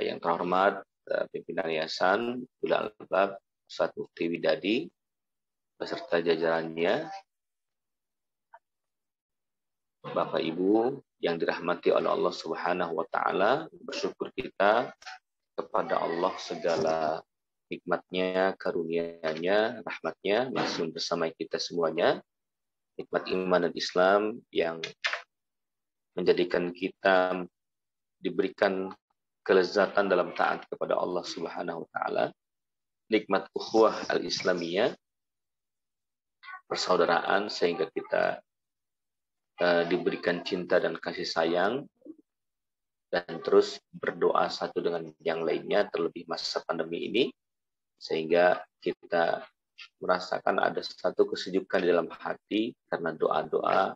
yang terhormat pimpinan Yayasan Ulul Albab Ustaz Mufti Widadi beserta jajarannya, Bapak Ibu yang dirahmati oleh Allah Subhanahu wa taala, bersyukur kita kepada Allah segala nikmatnya, karunia-Nya, rahmatnya masih bersama kita semuanya. Nikmat iman dan Islam yang menjadikan kita diberikan kelezatan dalam taat kepada Allah Subhanahu wa taala. Nikmat ukhuwah al-islamiyah, persaudaraan, sehingga kita diberikan cinta dan kasih sayang dan terus berdoa satu dengan yang lainnya, terlebih masa pandemi ini, sehingga kita merasakan ada satu kesejukan di dalam hati karena doa-doa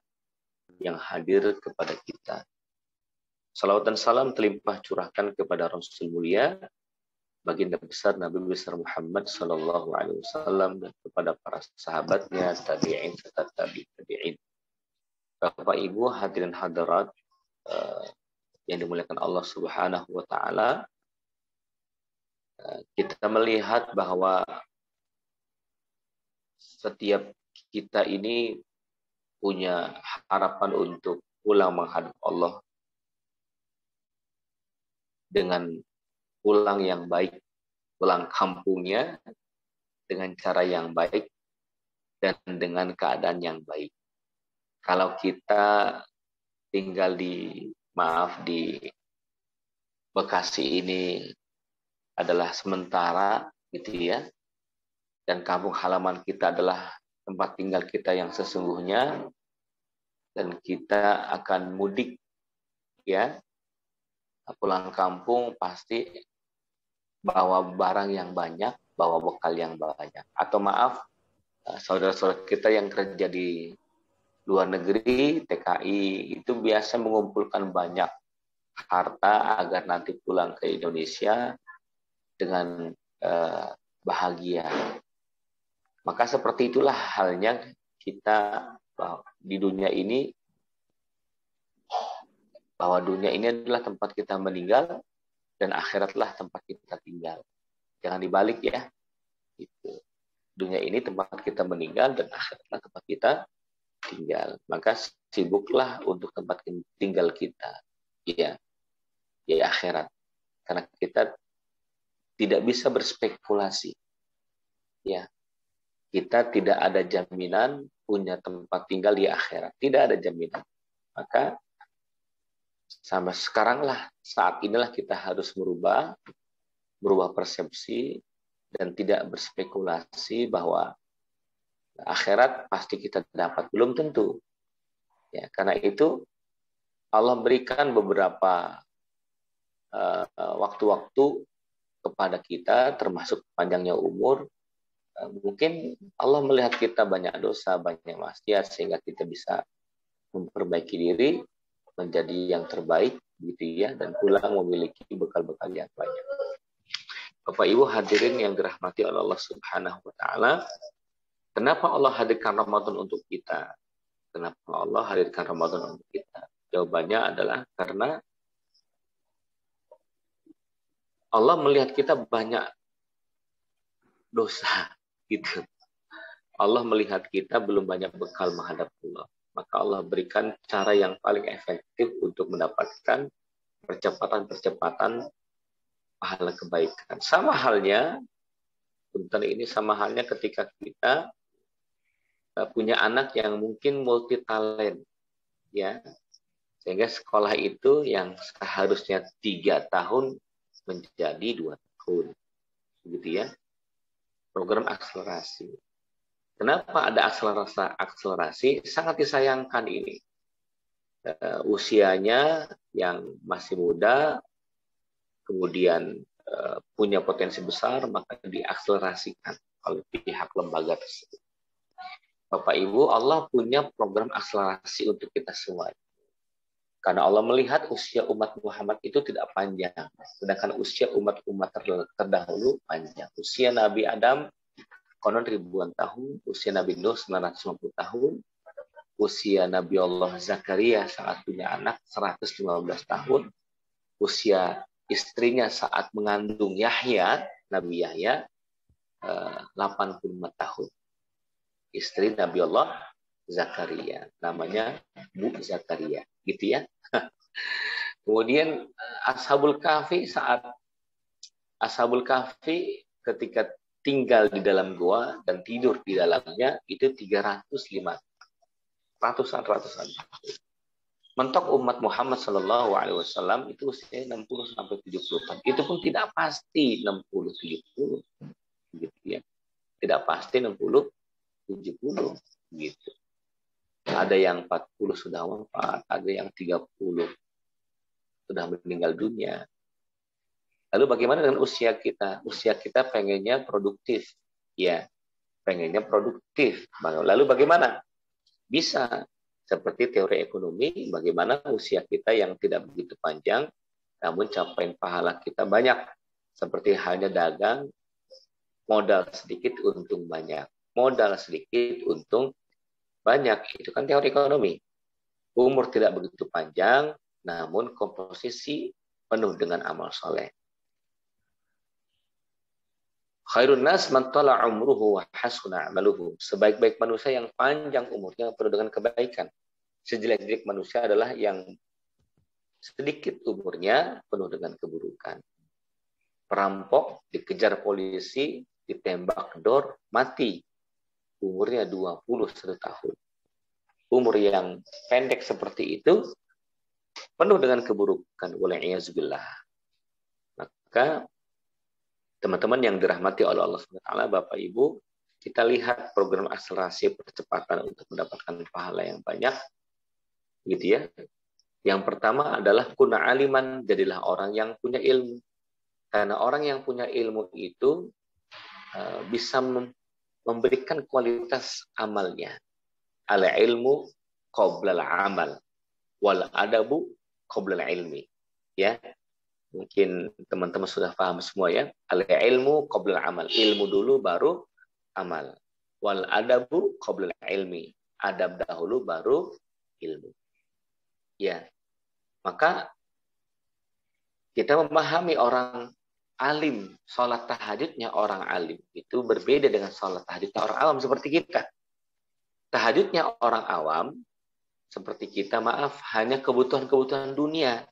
yang hadir kepada kita. Salawat dan salam terlimpah curahkan kepada Rasul mulia, baginda besar Nabi besar Muhammad sallallahu alaihi wasallam, dan kepada para sahabatnya, tabi'in serta tabi'in. Bapak Ibu hadirin hadirat yang dimuliakan Allah Subhanahu wa taala, kita melihat bahwa setiap kita ini punya harapan untuk pulang menghadap Allah dengan pulang yang baik, pulang kampungnya dengan cara yang baik dan dengan keadaan yang baik. Kalau kita tinggal di Bekasi ini adalah sementara gitu ya, dan kampung halaman kita adalah tempat tinggal kita yang sesungguhnya, dan kita akan mudik ya, pulang kampung pasti bawa barang yang banyak, bawa bekal yang banyak. Atau maaf, saudara-saudara kita yang kerja di luar negeri, TKI, itu biasa mengumpulkan banyak harta agar nanti pulang ke Indonesia dengan bahagia. Maka seperti itulah halnya kita di dunia ini, bahwa dunia ini adalah tempat kita meninggal dan akhiratlah tempat kita tinggal. Jangan dibalik ya. Gitu. Dunia ini tempat kita meninggal dan akhiratlah tempat kita tinggal. Maka sibuklah untuk tempat tinggal kita. Ya, ya akhirat. Karena kita tidak bisa berspekulasi. Ya. Kita tidak ada jaminan punya tempat tinggal di akhirat. Tidak ada jaminan. Maka sampai sekarang lah, saat inilah kita harus merubah persepsi dan tidak berspekulasi bahwa akhirat pasti kita dapat. Belum tentu. Ya, karena itu Allah berikan beberapa waktu-waktu kepada kita, termasuk panjangnya umur. Mungkin Allah melihat kita banyak dosa, banyak maksiat, sehingga kita bisa memperbaiki diri menjadi yang terbaik gitu ya, dan pulang memiliki bekal-bekal yang banyak. Bapak Ibu hadirin yang dirahmati oleh Allah Subhanahu wa taala, kenapa Allah hadirkan Ramadan untuk kita? Kenapa Allah hadirkan Ramadan untuk kita? Jawabannya adalah karena Allah melihat kita banyak dosa gitu. Allah melihat kita belum banyak bekal menghadap Allah. Maka Allah berikan cara yang paling efektif untuk mendapatkan percepatan pahala kebaikan. Sama halnya, punten ini sama halnya ketika kita punya anak yang mungkin multi talent, ya, sehingga sekolah itu yang seharusnya 3 tahun menjadi 2 tahun, gitu ya. Program akselerasi. Kenapa ada akselerasi? Sangat disayangkan ini. Usianya yang masih muda, kemudian punya potensi besar, maka diakselerasikan oleh pihak lembaga tersebut. Bapak Ibu, Allah punya program akselerasi untuk kita semua. Karena Allah melihat usia umat Muhammad itu tidak panjang, sedangkan usia umat-umat terdahulu panjang. Usia Nabi Adam konon ribuan tahun, usia Nabi Nuh 950 tahun, usia Nabi Allah Zakaria saat punya anak 115 tahun, usia istrinya saat mengandung Yahya, Nabi Yahya, 85 tahun. Istri Nabi Allah Zakaria, namanya Bu Zakaria, gitu ya. Kemudian Ashabul Kahfi ketika tinggal di dalam gua dan tidur di dalamnya itu 305 ratusan. Mentok umat Muhammad Shallallahu Alaihi Wasallam itu usia 60 sampai 70 tahun. Itu pun tidak pasti 60-70, gitu ya. Tidak pasti 60-70, gitu. Ada yang 40 sudah wafat, ada yang 30 sudah meninggal dunia. Lalu bagaimana dengan usia kita? Usia kita pengennya produktif. Ya, pengennya produktif. Lalu bagaimana? Bisa. Seperti teori ekonomi, bagaimana usia kita yang tidak begitu panjang, namun capaian pahala kita banyak. Seperti halnya dagang, modal sedikit, untung banyak. Modal sedikit, untung banyak. Itu kan teori ekonomi. Umur tidak begitu panjang, namun komposisi penuh dengan amal soleh. Khairun nas man tala umruhu wa hasuna amaluhu. Sebaik-baik manusia yang panjang umurnya penuh dengan kebaikan. Sejelek-jelek manusia adalah yang sedikit umurnya penuh dengan keburukan. Perampok dikejar polisi, ditembak dor, mati. Umurnya 21 tahun. Umur yang pendek seperti itu penuh dengan keburukan. Wal'iyazubillah. Maka teman-teman yang dirahmati oleh Allah SWT, Bapak Ibu, kita lihat program akselerasi percepatan untuk mendapatkan pahala yang banyak, gitu ya. Yang pertama adalah kuna aliman, jadilah orang yang punya ilmu. Karena orang yang punya ilmu itu bisa memberikan kualitas amalnya. Al ilmu qoblal amal, wal adabu qoblal ilmi. Ya. Mungkin teman-teman sudah paham semua ya. Al-ilmu qoblal amal. Ilmu dulu baru amal. Wal adabu qoblal ilmi. Adab dahulu baru ilmu. Ya. Maka kita memahami orang alim, sholat tahajudnya orang alim itu berbeda dengan sholat tahajudnya orang awam seperti kita. Tahajudnya orang awam seperti kita, maaf, hanya kebutuhan-kebutuhan dunia.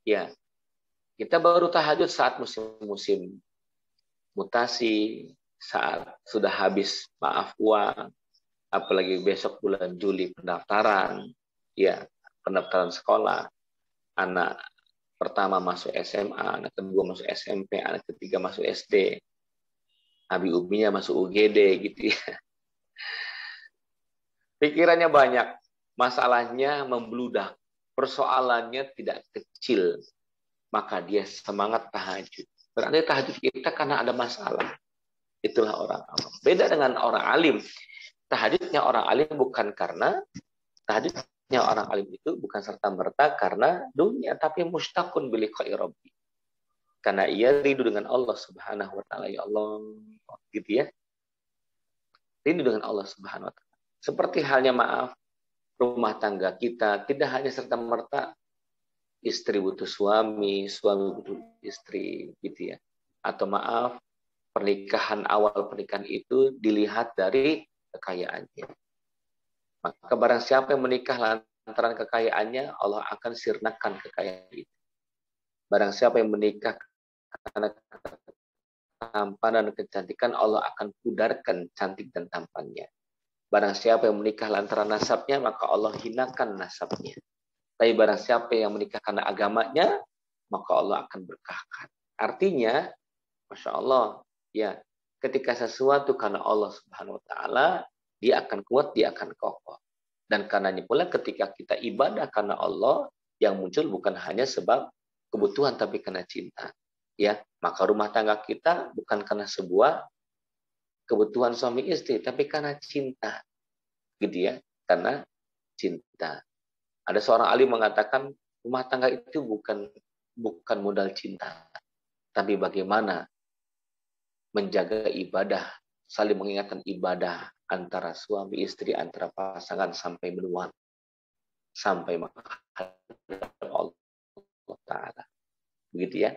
Ya. Kita baru tahajud saat musim-musim mutasi, saat sudah habis uang, apalagi besok bulan Juli pendaftaran, ya pendaftaran sekolah, anak pertama masuk SMA, anak kedua masuk SMP, anak ketiga masuk SD, abi-ubinya masuk UGD, gitu ya. Pikirannya banyak, masalahnya membludak, persoalannya tidak kecil. Maka dia semangat tahajud. Berarti tahajud kita karena ada masalah. Itulah orang awam. Beda dengan orang alim. Tahajudnya orang alim bukan karena tahajudnya orang alim itu bukan serta-merta karena dunia, tapi mustaqun biliqa'i rabbi. Karena ia rindu dengan Allah Subhanahu wa taala, ya Allah, gitu ya. Rindu dengan Allah Subhanahu wa taala. Seperti halnya rumah tangga kita tidak hanya serta-merta istri butuh suami, suami butuh istri, gitu ya. Atau awal pernikahan itu dilihat dari kekayaannya. Maka barang siapa yang menikah lantaran kekayaannya, Allah akan sirnakan kekayaan itu. Barang siapa yang menikah karena ketampanan dan kecantikan, Allah akan pudarkan cantik dan tampannya. Barang siapa yang menikah lantaran nasabnya, maka Allah hinakan nasabnya. Tapi barang siapa yang menikah karena agamanya, maka Allah akan berkahkan. Artinya, Masya Allah, ya, ketika sesuatu karena Allah Subhanahu wa taala, dia akan kuat, dia akan kokoh. Dan karenanya pula ketika kita ibadah karena Allah, yang muncul bukan hanya sebab kebutuhan, tapi karena cinta. Ya, maka rumah tangga kita bukan karena sebuah kebutuhan suami istri, tapi karena cinta. Gitu ya, karena cinta. Ada seorang alim mengatakan rumah tangga itu bukan modal cinta, tapi bagaimana menjaga ibadah, saling mengingatkan ibadah antara suami istri, antara pasangan sampai menua, sampai menghadap Allah Taala. begitu ya.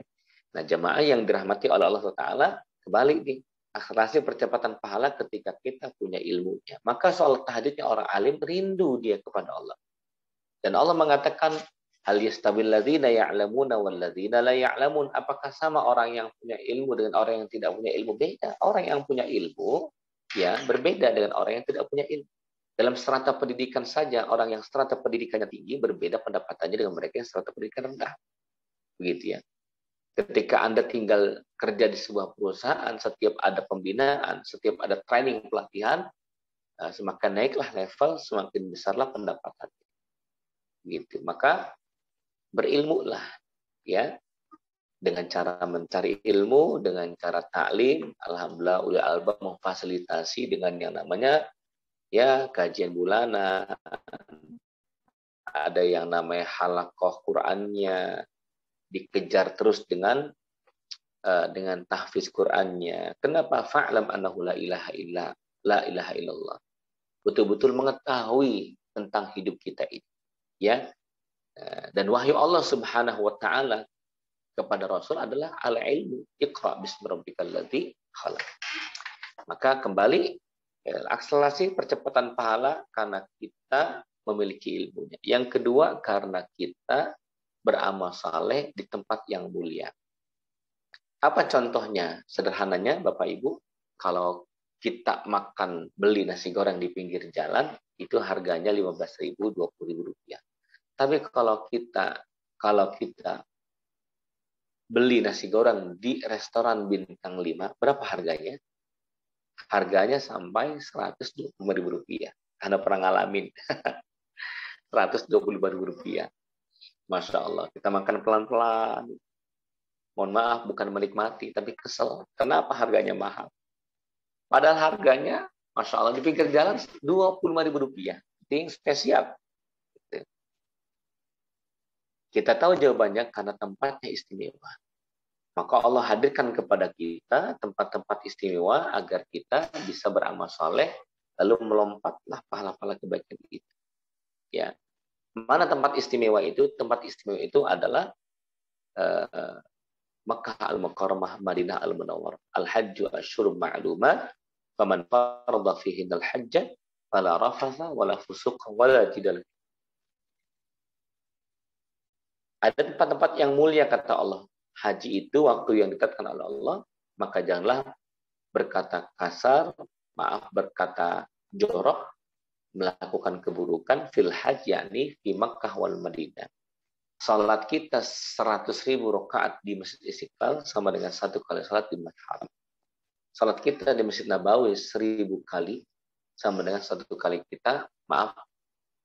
Nah, jamaah yang dirahmati oleh Allah Taala, kembali nih, akselerasi percepatan pahala ketika kita punya ilmunya. Maka soal tahajudnya orang alim rindu dia kepada Allah. Dan Allah mengatakan, hal yastabil ladzina ya'lamuna wal ladzina la ya'lamun. Apakah sama orang yang punya ilmu dengan orang yang tidak punya ilmu? Beda. Orang yang punya ilmu ya berbeda dengan orang yang tidak punya ilmu. Dalam strata pendidikan saja, orang yang strata pendidikannya tinggi berbeda pendapatannya dengan mereka yang strata pendidikan rendah. Begitu ya. Ketika Anda tinggal kerja di sebuah perusahaan, setiap ada pembinaan, setiap ada training pelatihan, semakin naiklah level, semakin besarlah pendapatan. Gitu. Maka berilmulah ya, dengan cara mencari ilmu, dengan cara taklim. Alhamdulillah ulil albab memfasilitasi dengan yang namanya ya kajian bulanan, ada yang namanya halaqah Qur'annya, dikejar terus dengan tahfiz Qur'annya. Kenapa? Fa'lam annahu la ilaha illallah. Betul-betul mengetahui tentang hidup kita ini. Ya. Dan wahyu Allah Subhanahu wa taala kepada Rasul adalah al-ilmu. Iqra bismi rabbikal ladzi khalaq. Maka kembali akselerasi percepatan pahala karena kita memiliki ilmunya. Yang kedua karena kita beramal saleh di tempat yang mulia. Apa contohnya? Sederhananya Bapak Ibu, kalau kita makan beli nasi goreng di pinggir jalan, itu harganya 15.000, 20.000 rupiah. Tapi kalau kita beli nasi goreng di restoran bintang 5, berapa harganya? Harganya sampai 125.000 rupiah. Anda pernah ngalamin. 125.000 rupiah. Masya Allah, kita makan pelan-pelan. Mohon maaf, bukan menikmati, tapi kesel. Kenapa harganya mahal? Padahal harganya, Masya Allah, di pinggir jalan 25.000 rupiah. Itu yang spesial. Kita tahu jawabannya karena tempatnya istimewa. Maka Allah hadirkan kepada kita tempat-tempat istimewa agar kita bisa beramal soleh, lalu melompatlah pahala-pahala kebaikan itu. Ya. Mana tempat istimewa itu? Tempat istimewa itu adalah Makkah al-Mukarramah, Madinah al-Munawwarah. Al-hajju asyhurun ma'lumat, faman farada fihinal hajja fala rafatha wala fusuqa wala jidal. Ada tempat-tempat yang mulia kata Allah. Haji itu waktu yang ditetapkan oleh Allah, maka janganlah berkata kasar, berkata jorok, melakukan keburukan fil hajj, yakni di Makkah wal Madinah. Salat kita 100.000 rakaat di Masjid Istiqlal sama dengan 1 kali salat di Masjid Haram. Salat kita di Masjid Nabawi 1.000 kali sama dengan 1 kali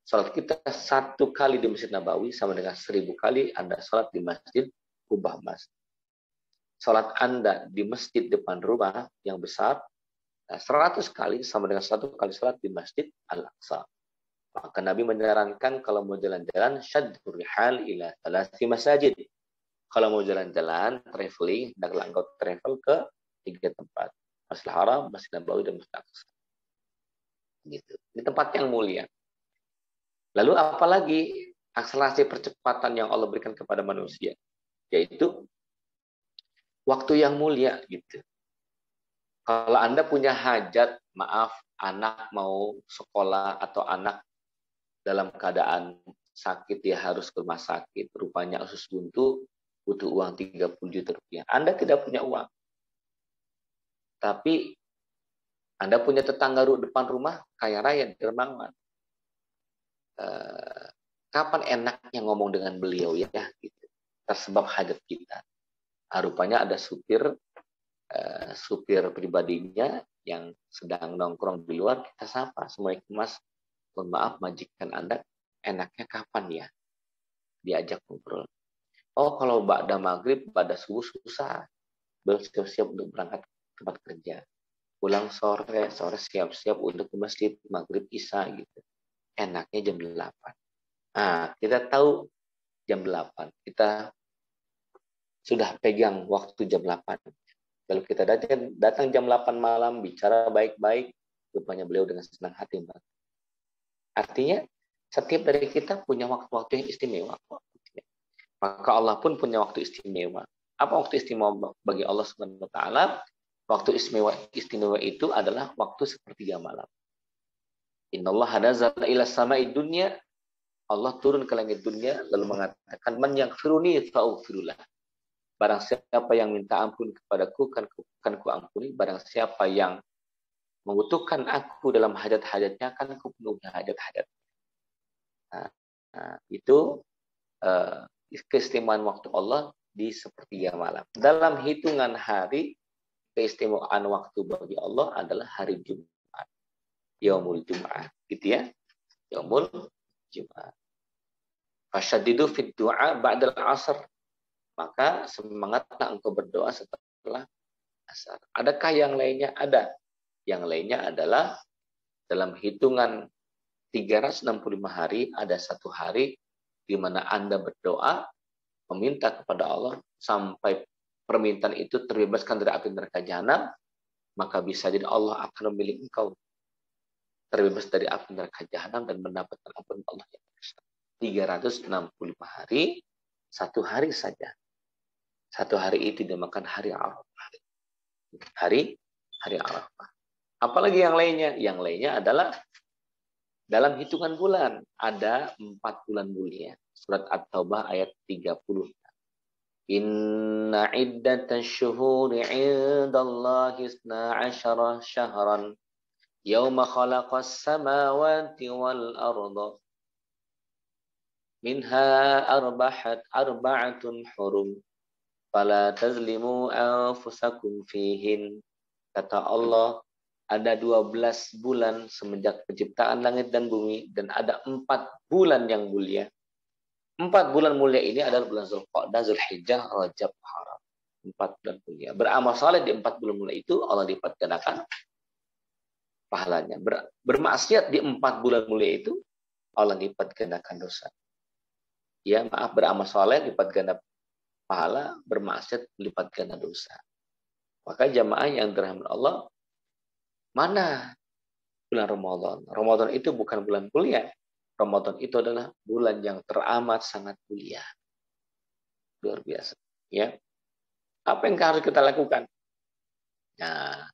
salat kita 1 kali di Masjid Nabawi sama dengan 1.000 kali Anda salat di Masjid Kubah Mas. Salat Anda di masjid depan rumah yang besar 100 kali sama dengan 1 kali salat di Masjid Al-Aqsa. Maka Nabi menyarankan kalau mau jalan-jalan syaddur rihal ila 3 masajid. Kalau mau jalan-jalan, traveling, hendaklah engkau travel ke 3 tempat. Masjidil Haram, Masjid Nabawi, dan Masjid Al-Aqsa. Gitu. Ini tempat yang mulia. Lalu apalagi akselerasi percepatan yang Allah berikan kepada manusia, yaitu waktu yang mulia gitu. Kalau Anda punya hajat, anak mau sekolah atau anak dalam keadaan sakit, dia harus ke rumah sakit, rupanya usus buntu, butuh uang 30 juta rupiah. Anda tidak punya uang. Tapi Anda punya tetangga depan rumah, kaya raya, dermawan. Kapan enaknya ngomong dengan beliau ya? Gitu. Tersebab hajat kita. Rupanya ada supir pribadinya yang sedang nongkrong di luar, kita sapa, Assalamualaikum Mas, mohon maaf majikan Anda, enaknya kapan ya diajak ngobrol? Oh, kalau ba'da maghrib, ba'da subuh susah, belum siap-siap untuk berangkat ke tempat kerja, pulang sore siap-siap untuk ke masjid maghrib isya gitu, enaknya jam 8. Nah, kita tahu jam 8, kita sudah pegang waktu jam 8. Kalau kita datang jam 8 malam, bicara baik-baik, rupanya beliau dengan senang hati. Artinya, setiap dari kita punya waktu-waktu yang istimewa. Maka Allah pun punya waktu istimewa. Apa waktu istimewa bagi Allah Subhanahu wa taala? Waktu istimewa itu adalah waktu sepertiga malam. Innallaha nazala ila sama'i dunya. Allah turun ke langit dunia lalu mengatakan, man yaghfiruni fa'aghfirullah. Barang siapa yang minta ampun kepadaku kan ku ampuni. Barang siapa yang membutuhkan aku dalam hajat-hajatnya kan ku penuhi hajat-hajat. Itu keistimewaan waktu Allah di sepertiga malam. Dalam hitungan hari, keistimewaan waktu bagi Allah adalah hari Jumat. Yaumul Jum'ah. Gitu ya. Yaumul Jum'ah. Fasyadidu fid du'a ba'dal asr. Maka semangatlah engkau berdoa setelah asar. Adakah yang lainnya? Ada. Yang lainnya adalah dalam hitungan 365 hari, ada satu hari di mana Anda berdoa, meminta kepada Allah, sampai permintaan itu terbebaskan dari api neraka jahanam, maka bisa jadi Allah akan memilih engkau terbebas dari api neraka jahanam dan mendapatkan ampun Allah yang besar. 365 hari, satu hari saja. Satu hari itu dinamakan hari Arafah. Hari Arafah. Apalagi yang lainnya? Yang lainnya adalah dalam hitungan bulan. Ada 4 bulan mulia. Surat At-Taubah ayat 30. Inna iddatash syuhuri 'indallahi 12 syahran yauma khalaqas samawati wal arda minha arba'atun hurum fala tazlimu anfusakum fihin. Kata Allah, ada 12 bulan semenjak penciptaan langit dan bumi, dan ada 4 bulan yang mulia. 4 bulan mulia ini adalah bulan Zulqa'dah, Zulhijjah, Rajab, Haram. 4 bulan mulia. Beramal saleh di 4 bulan mulia itu Allah lipat gandakan pahalanya. Bermaksiat di 4 bulan mulia itu Allah lipat gandakan dosa. Ya, maaf, beramal saleh lipat ganda pahala, bermaksiat lipat ganda dosa. Maka jamaah yang dirahmati Allah, mana bulan Ramadan? Ramadan itu bukan bulan mulia. Ramadan itu adalah bulan yang teramat sangat mulia. Luar biasa. Ya. Apa yang harus kita lakukan? Nah,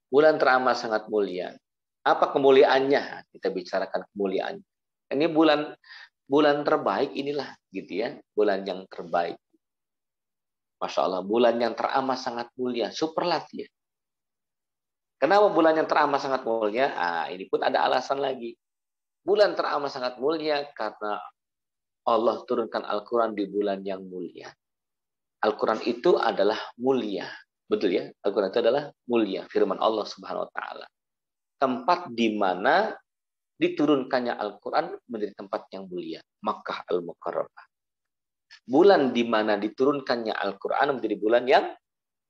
bulan teramat sangat mulia. Apa kemuliaannya? Kita bicarakan kemuliaannya. Ini bulan terbaik inilah, gitu ya. Bulan yang terbaik. Masya Allah, bulan yang teramat sangat mulia. Superlatif. Kenapa bulan yang teramat sangat mulia? Ini pun ada alasan lagi. Bulan teramat sangat mulia karena Allah turunkan Al-Quran di bulan yang mulia. Al-Quran itu adalah mulia. Betul ya? Al-Quran itu adalah mulia. Firman Allah Subhanahu wa Ta'ala. Tempat di mana diturunkannya Al-Quran menjadi tempat yang mulia. Makkah Al-Mukarramah. Bulan di mana diturunkannya Al-Quran menjadi bulan yang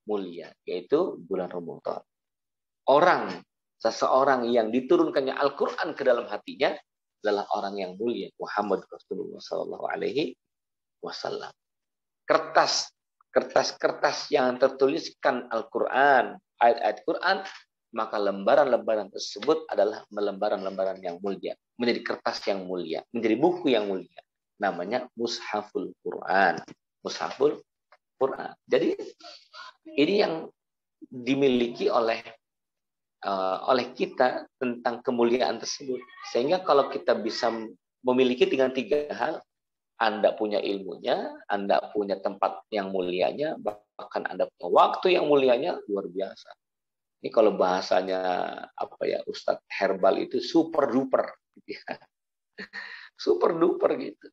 mulia. Yaitu bulan Ramadan. Seseorang yang diturunkannya Al-Quran ke dalam hatinya adalah orang yang mulia. Muhammad Rasulullah SAW. Kertas yang tertuliskan Al-Quran, ayat-ayat Quran, maka lembaran-lembaran tersebut adalah lembaran-lembaran yang mulia. Menjadi kertas yang mulia. Menjadi buku yang mulia. Namanya Mushaful Quran. Mushaful Quran. Jadi ini yang dimiliki oleh kita tentang kemuliaan tersebut. Sehingga kalau kita bisa memiliki dengan 3 hal, Anda punya ilmunya, Anda punya tempat yang mulianya, bahkan Anda punya waktu yang mulianya, luar biasa. Ini kalau bahasanya Ustadz Herbal itu super duper, gitu ya. Super duper gitu.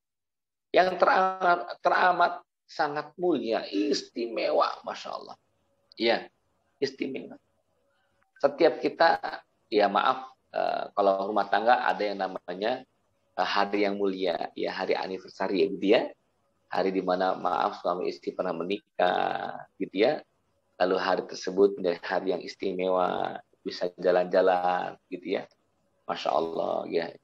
Yang teramat sangat mulia, istimewa, Masya Allah. Iya, istimewa. Setiap kita, ya maaf, kalau rumah tangga ada yang namanya hari yang mulia, ya hari anniversary, gitu ya. Hari di mana maaf suami istri pernah menikah, gitu ya. Lalu hari tersebut menjadi hari yang istimewa, bisa jalan-jalan, gitu ya. Masya Allah, ya.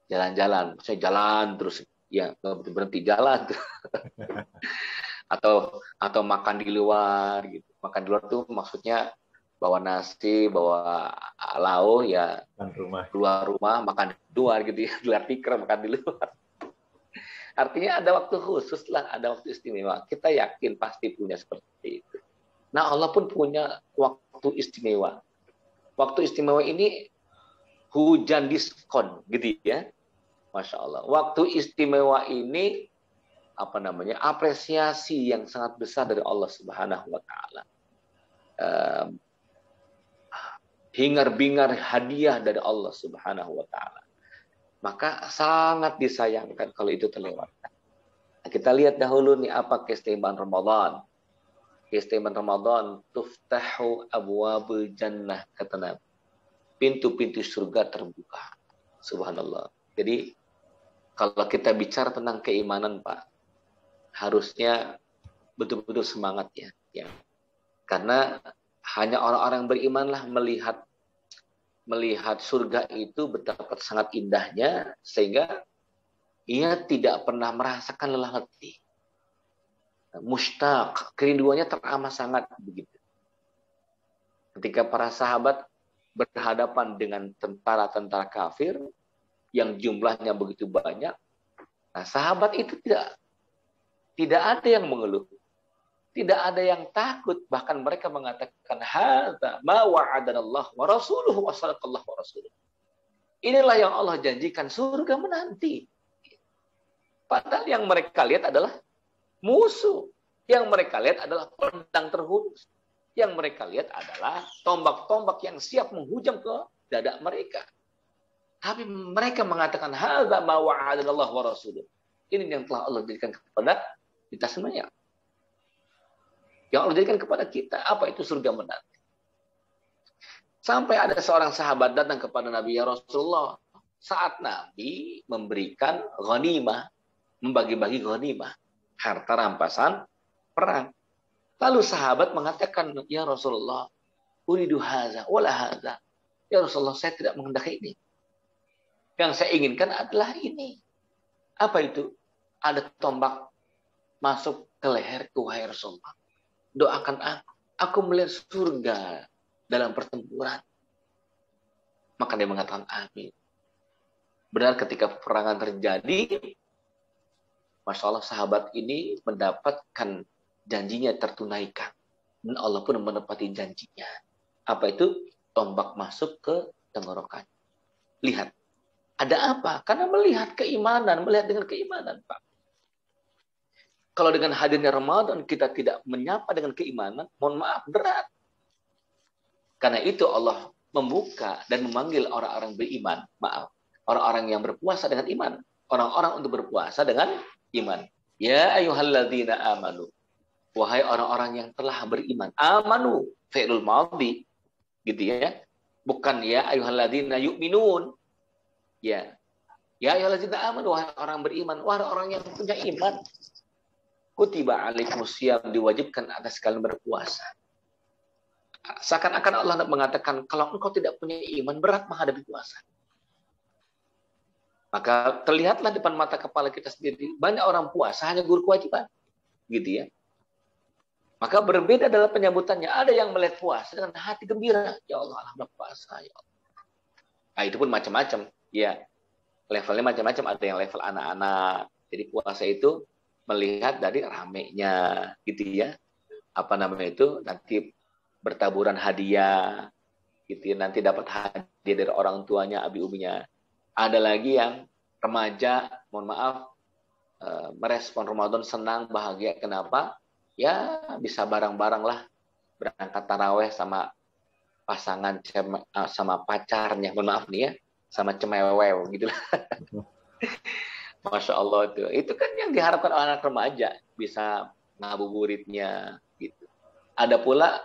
Jalan-jalan, maksudnya jalan terus, ya nggak berhenti jalan. atau makan di luar, gitu. Makan di luar tuh maksudnya bawa nasi, bawa lauk, ya keluar rumah makan di luar gitu ya, gelar tikar makan di luar. Artinya ada waktu khusus lah, ada waktu istimewa. Kita yakin pasti punya seperti itu. Nah, Allah pun punya waktu istimewa. Waktu istimewa ini hujan diskon, gitu ya. Masya Allah. Waktu istimewa ini apresiasi yang sangat besar dari Allah Subhanahu wa taala. Hingar-bingar hadiah dari Allah Subhanahu wa taala. Maka sangat disayangkan kalau itu terlewatkan. Nah, kita lihat dahulu nih apa keistimewaan Ramadan. Keistimewaan Ramadan, tuftahu abwabul jannah, kata Nabi. Pintu-pintu surga terbuka. Subhanallah. Jadi kalau kita bicara tentang keimanan, Pak, harusnya betul-betul semangat ya. Karena hanya orang-orang berimanlah melihat surga itu betapa sangat indahnya, sehingga ia tidak pernah merasakan lelah letih. Mushtaq, kerinduannya teramat sangat begitu. Ketika para sahabat berhadapan dengan tentara-tentara kafir yang jumlahnya begitu banyak, nah sahabat itu tidak ada yang mengeluh. Tidak ada yang takut, bahkan mereka mengatakan hadza ma wa'adanallahu wa rasuluhu wa sadaqallahu wa rasuluhu. Inilah yang Allah janjikan, surga menanti. Padahal yang mereka lihat adalah musuh. Yang mereka lihat adalah pedang terhunus. Yang mereka lihat adalah tombak-tombak yang siap menghujam ke dada mereka. Tapi mereka mengatakan hadza ma wa'adanallahu wa rasuluhu. Ini yang telah Allah jadikan kepada kita semuanya. Yang Allah jadikan kepada kita, apa itu surga menanti. Sampai ada seorang sahabat datang kepada Nabi, ya Rasulullah, saat Nabi memberikan ghanimah, membagi-bagi ghanimah, harta rampasan perang. Lalu sahabat mengatakan, ya Rasulullah, uridu haza, wala haza. Ya Rasulullah, saya tidak menghendaki ini. Yang saya inginkan adalah ini. Apa itu? Ada tombak masuk ke leherku, wahai Rasulullah. Doakan aku melihat surga dalam pertempuran. Maka dia mengatakan amin. Benar ketika peperangan terjadi, Masya Allah sahabat ini mendapatkan janjinya tertunaikan. Dan Allah pun menepati janjinya. Apa itu? Tombak masuk ke tenggorokan. Lihat. Ada apa? Karena melihat keimanan. Melihat dengan keimanan, Pak. Kalau dengan hadirnya Ramadan kita tidak menyapa dengan keimanan, mohon maaf, berat. Karena itu Allah membuka dan memanggil orang-orang beriman. Maaf, orang-orang yang berpuasa dengan iman. Orang-orang untuk berpuasa dengan iman. Ya ayyuhalladzina amanu. Wahai orang-orang yang telah beriman. Amanu, fi'lul madhi. Gitu ya. Bukan ya ayyuhalladzina yu'minun. Ya. Ya ayyuhalladzina amanu, wahai orang beriman. Wahai orang yang punya iman. Kutiba alaikumusiyam, diwajibkan atas kalian berpuasa. Seakan-akan Allah mengatakan, kalau engkau tidak punya iman, berat menghadapi puasa. Maka terlihatlah depan mata kepala kita sendiri, banyak orang puasa hanya guru kewajiban. Gitu ya. Maka berbeda dalam penyambutannya. Ada yang melihat puasa dengan hati gembira. Ya Allah, alhamdulillah puasa. Ya Allah. Nah, itu pun macam-macam. Ya, levelnya macam-macam. Ada yang level anak-anak. Jadi puasa itu melihat dari ramenya, gitu ya. Apa namanya itu? Nanti bertaburan hadiah, gitu ya. Nanti dapat hadiah dari orang tuanya, abi-ubinya. Ada lagi yang remaja, mohon maaf, merespon Ramadan senang, bahagia. Kenapa? Ya bisa bareng-bareng lah berangkat taraweh sama pasangan sama pacarnya, mohon maaf nih ya, sama cemewew gitu lah. Masya Allah itu kan yang diharapkan anak remaja, bisa ngabuburitnya gitu. Ada pula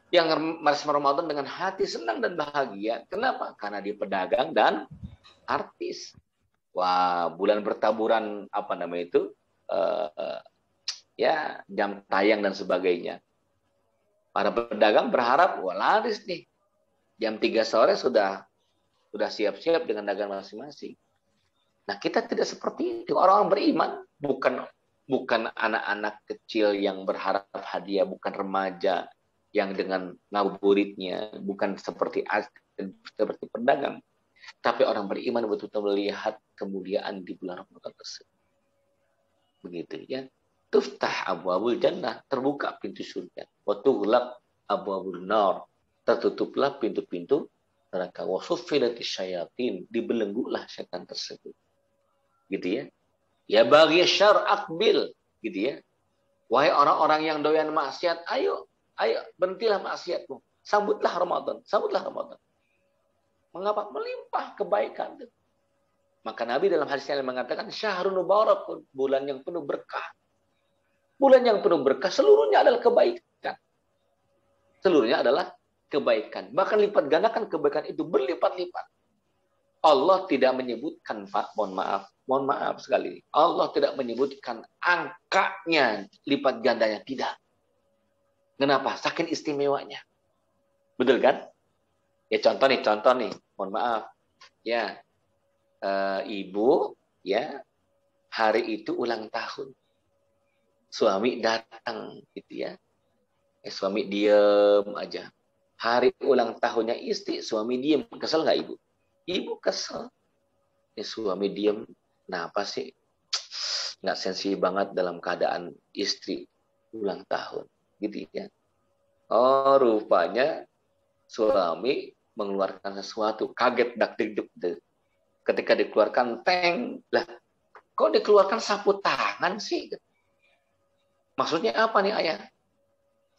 yang merespon Ramadan dengan hati senang dan bahagia. Kenapa? Karena dia pedagang dan artis. Wah, bulan bertaburan apa namanya itu? Ya, jam tayang dan sebagainya. Para pedagang berharap, wah laris nih. Jam 3 sore sudah siap-siap dengan dagangan masing-masing. Nah, kita tidak seperti itu. Orang-orang beriman bukan anak-anak kecil yang berharap hadiah, bukan remaja yang dengan ngabuburitnya, bukan seperti pedagang. Tapi orang beriman betul-betul melihat kemuliaan di bulan Ramadan tersebut. begitu ya. Tuftah abwabul jannah, terbuka pintu surga. Wa tughlaq abwabul nar, tertutuplah pintu-pintu neraka. Wa suffilatis syayatin, dibelenggulah setan tersebut. Gitu ya. Ya bagi syar akbil, gitu ya. Wahai orang-orang yang doyan maksiat, ayo berhentilah maksiatmu. Sambutlah Ramadan, sambutlah Ramadan. Mengapa? Melimpah kebaikan. Maka Nabi dalam hadis yang mengatakan syahrun mubarak, bulan yang penuh berkah. Bulan yang penuh berkah seluruhnya adalah kebaikan. Seluruhnya adalah kebaikan. Bahkan lipat gandakan kebaikan itu berlipat-lipat. Allah tidak menyebutkan, Pak, mohon maaf sekali. Allah tidak menyebutkan angkanya lipat gandanya, tidak. Kenapa? Saking istimewanya. Betul kan? Ya contoh nih, mohon maaf. Ya, ibu ya hari itu ulang tahun. Suami datang gitu ya. Suami diem aja. Hari ulang tahunnya istri, suami diem. Kesel nggak ibu? Ibu kesel. Suami diem. Kenapa sih? Nggak sensi banget dalam keadaan istri ulang tahun. Gitu ya. Oh, rupanya suami mengeluarkan sesuatu. Kaget, dak dikduk. Ketika dikeluarkan teng. Lah, kok dikeluarkan sapu tangan sih? Maksudnya apa nih ayah?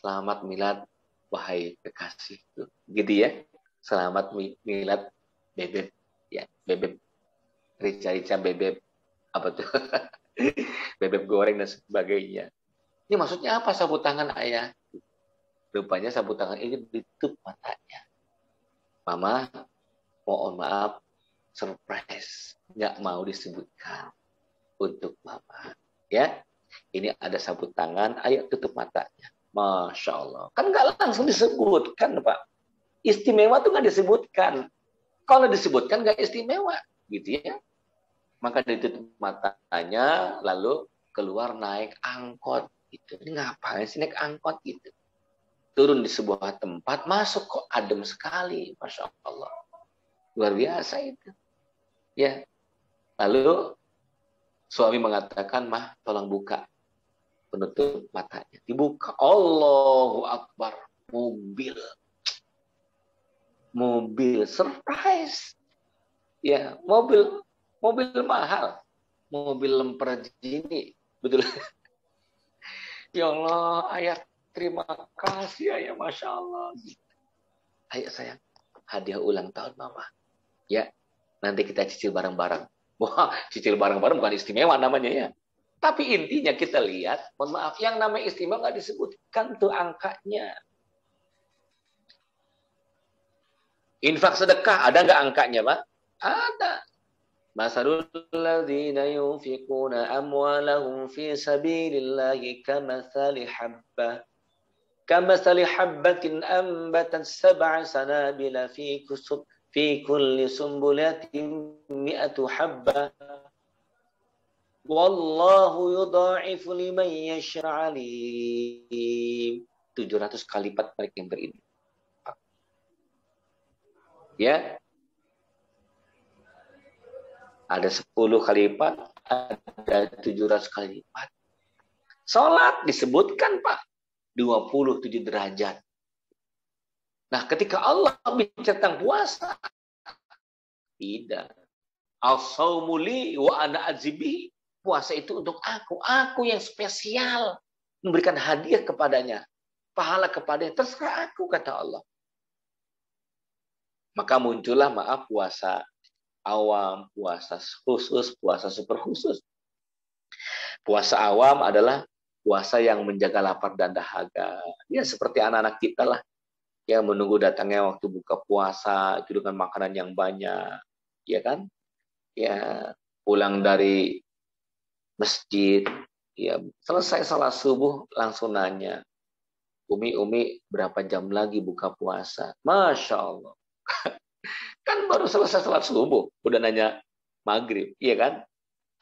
Selamat milad, wahai kekasih. Gitu ya. Selamat milad, bebek. Ya, bebek. Rica-rica bebek. Apa tuh? Bebek goreng dan sebagainya. Ini maksudnya apa sapu tangan ayah? Rupanya sapu tangan ini ditutup matanya. Mama, mohon maaf, surprise. Nggak mau disebutkan untuk mama. Ya, ini ada sapu tangan, ayo tutup matanya. Masya Allah. Kan nggak langsung disebutkan, Pak. Istimewa tuh nggak disebutkan. Kalau disebutkan nggak istimewa. Gitu ya. Maka ditutup matanya, lalu keluar naik angkot. Gitu. Ini ngapain sih naik angkot gitu? Turun di sebuah tempat, masuk kok adem sekali. Masya Allah. Luar biasa itu. Ya. Lalu suami mengatakan, mah tolong buka. Penutup matanya. Dibuka. Allahu Akbar. Mobil. Surprise. Ya, mobil mahal. Mobil Lamborghini. Betul. Ya Allah, ayah terima kasih ayah. Masya Allah. Ayah sayang, hadiah ulang tahun mama. Ya, nanti kita cicil bareng-bareng. Wah, cicil bareng-bareng bukan istimewa namanya ya. Tapi intinya kita lihat, mohon maaf, yang namanya istimewa nggak disebutkan tuh angkanya. Infak sedekah, ada nggak angkanya, Pak? Ada. Masalul ladzina yunfiquna amwalahum fi sabilillahi kamathali habbatin ambatat sab'a sanabila fi kulli sumbulatin mi'atu habbah. Wallahu yudha'ifu liman yasha' alim. 700 kali lipat mereka yang berinfak. Ya. Ada 10 kali lipat, ada 700 kali lipat. Salat disebutkan, Pak, 27 derajat. Nah, ketika Allah bicara tentang puasa, tidak. As-saumu li wa ana azibihi. Puasa itu untuk aku yang spesial, memberikan hadiah kepadanya, pahala kepadanya, terserah aku, kata Allah. Maka muncullah, maaf, puasa awam, puasa khusus, puasa super khusus. Puasa awam adalah puasa yang menjaga lapar dan dahaga. Ya, seperti anak-anak kita lah, yang menunggu datangnya waktu buka puasa, itu dengan makanan yang banyak, ya kan? Ya, pulang dari masjid, ya selesai salat subuh langsung nanya, Umi berapa jam lagi buka puasa? Masya Allah. Kan baru selesai salat subuh, udah nanya maghrib, iya kan?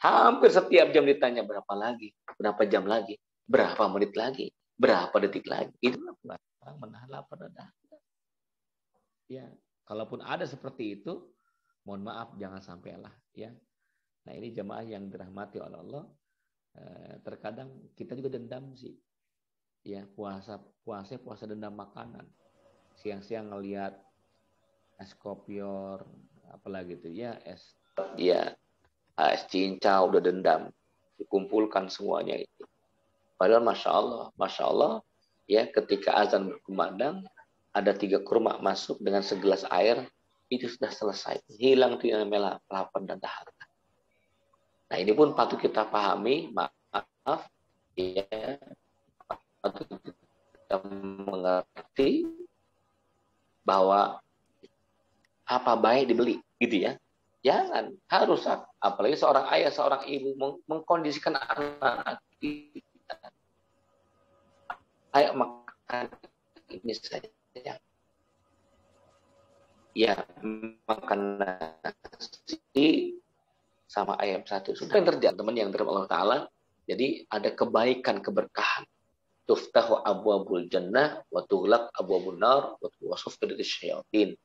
Hampir setiap jam ditanya berapa lagi, berapa jam lagi, berapa menit lagi, berapa detik lagi. Itulah puasa, menahan lapar dan dahaga. Ya, kalaupun ada seperti itu, mohon maaf jangan sampailah, ya. Nah, ini jemaah yang dirahmati oleh Allah. Terkadang kita juga dendam sih. Ya, puasa dendam makanan. Siang-siang ngelihat es kopior, apalagi itu ya, es cincau udah dendam. Dikumpulkan semuanya itu. Padahal Masya Allah, ya ketika azan berkumandang, ada 3 kurma masuk dengan segelas air, itu sudah selesai. Hilang tuh yang namanya lapar dan dahaga. Nah ini pun patut kita pahami, maaf, ya, patut kita mengerti bahwa apa baik dibeli, gitu ya. Jangan, harus, apalagi seorang ayah, seorang ibu mengkondisikan anak kita. Ayo makan ini saja. Ya, makan nasi sama ayam satu. Sudah yang terjadi, teman yang terhadap Allah Ta'ala. Jadi ada kebaikan, keberkahan. Tuftahu abwabul jannah, wa tughlaq abwabun nar, wa tuwasuffidatis syayatin.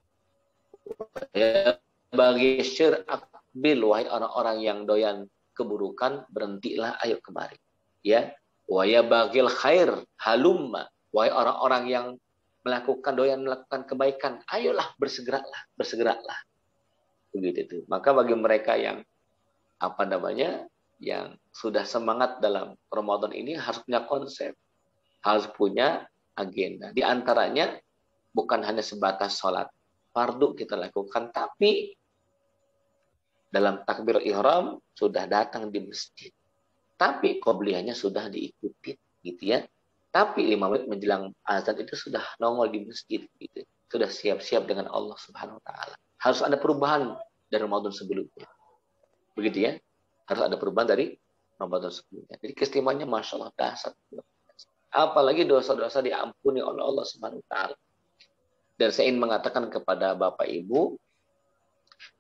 Ya, bagi syir akbil, wahai orang-orang yang doyan keburukan, berhentilah, ayo kemari. Ya, wa ya bagil khair, halumma, wahai orang-orang yang melakukan kebaikan, ayolah, bersegeralah. Begitu itu. Maka bagi mereka yang yang sudah semangat dalam Ramadan ini harus punya konsep, harus punya agenda. Di antaranya bukan hanya sebatas sholat fardu kita lakukan, tapi dalam takbir ihram sudah datang di masjid. Tapi qobliyahnya sudah diikuti, gitu ya. Tapi 5 menit menjelang azan itu sudah nongol di masjid, gitu. Sudah siap-siap dengan Allah Subhanahu Wa Taala. Harus ada perubahan dari Ramadan sebelumnya, begitu ya. Harus ada perubahan dari Ramadan sebelumnya. Jadi keistimewaannya Masya Allah dahsyat. Apalagi dosa-dosa diampuni oleh Allah Subhanahu Wa Taala. Dan saya ingin mengatakan kepada Bapak Ibu,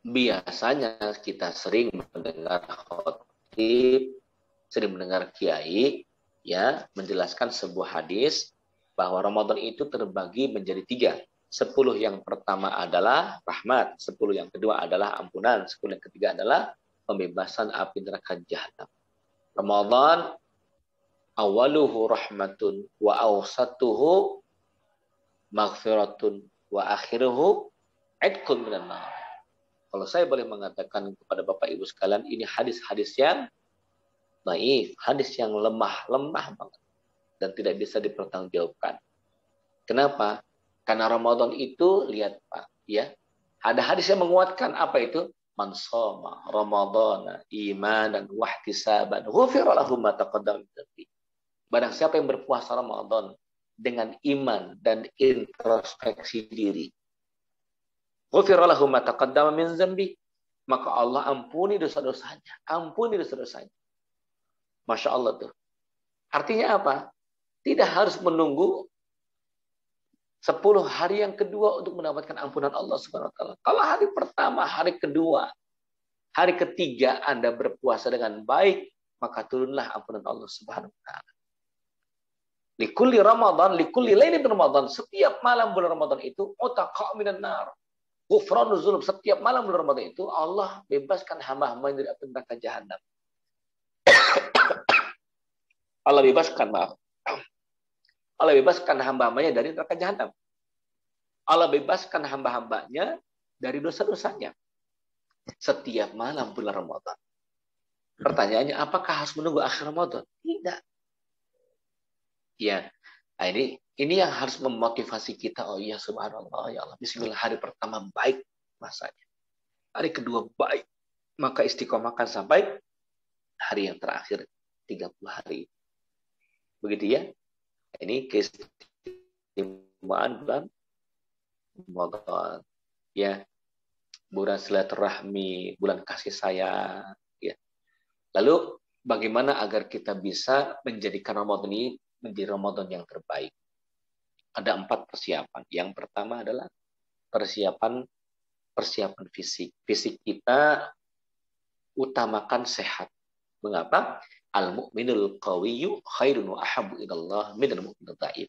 biasanya kita sering mendengar khotib, sering mendengar kiai, ya, menjelaskan sebuah hadis bahwa Ramadan itu terbagi menjadi 3. 10 yang pertama adalah rahmat, 10 yang kedua adalah ampunan, 10 yang ketiga adalah pembebasan api neraka jahanam. Ramadan awaluhu rahmatun wa awsatuhu maghfiratun wa akhiruhu idqun minan nar. Kalau saya boleh mengatakan kepada Bapak Ibu sekalian, ini hadis-hadis yang dhaif, hadis yang lemah banget dan tidak bisa dipertanggungjawabkan. Kenapa? Karena Ramadan itu, lihat Pak, ya, ada hadis yang menguatkan apa itu? Man shoma Ramadhana imanan wa ihtisaban ghufira lahu ma taqaddama min dhanbi. Barang siapa yang berpuasa Ramadan dengan iman dan introspeksi diri, ghufira lahu ma taqaddama min dhanbi, maka Allah ampuni dosa-dosanya. Ampuni dosa-dosanya. Masya Allah tuh. Artinya apa? Tidak harus menunggu 10 hari yang kedua untuk mendapatkan ampunan Allah Subhanahu Wa Taala. Kalau hari pertama, hari kedua, hari ketiga Anda berpuasa dengan baik, maka turunlah ampunan Allah Subhanahu Wa Taala. Likulli Ramadan, likulli lailin Ramadan, setiap malam bulan Ramadan itu utaqa minan nar. Ghufranuz dzunub, setiap malam bulan Ramadan itu Allah bebaskan hamba-hamba dari api neraka jahanam. Allah bebaskan hamba-hambanya dari neraka jahanam. Allah bebaskan hamba-hambanya dari dosa-dosanya. Setiap malam bulan Ramadan. Pertanyaannya, apakah harus menunggu akhir Ramadan? Tidak. Ya, nah ini yang harus memotivasi kita. Oh iya, subhanallah, ya Allah, bismillah, hari pertama baik masanya. Hari kedua baik. Maka istiqomahkan sampai hari yang terakhir, 30 hari. Begitu ya. Ini keistimewaan bulan Ramadan. Ya. Bulan silaturahmi, bulan kasih sayang. Ya. Lalu bagaimana agar kita bisa menjadikan Ramadan ini menjadi Ramadan yang terbaik? Ada 4 persiapan. Yang pertama adalah persiapan fisik. Fisik kita utamakan sehat. Mengapa? Al-mu'minul qawiyyu khairun wa ahabbu ilallah minal mu'minul dhaif.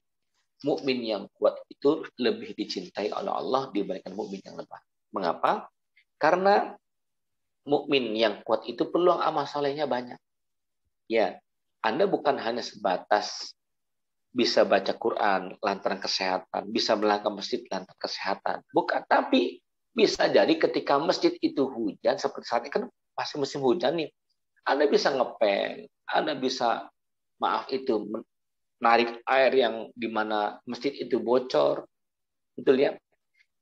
Mukmin yang kuat itu lebih dicintai oleh Allah dibandingkan mukmin yang lemah. Mengapa? Karena mukmin yang kuat itu peluang amal salehnya banyak. Ya, Anda bukan hanya sebatas bisa baca Quran lantaran kesehatan, bisa melangkah masjid lantaran kesehatan. Bukan, tapi bisa jadi ketika masjid itu hujan, seperti saat ini kan masih musim hujan nih, Anda bisa ngepel, Anda bisa, maaf itu, menarik air yang dimana masjid itu bocor, betul ya?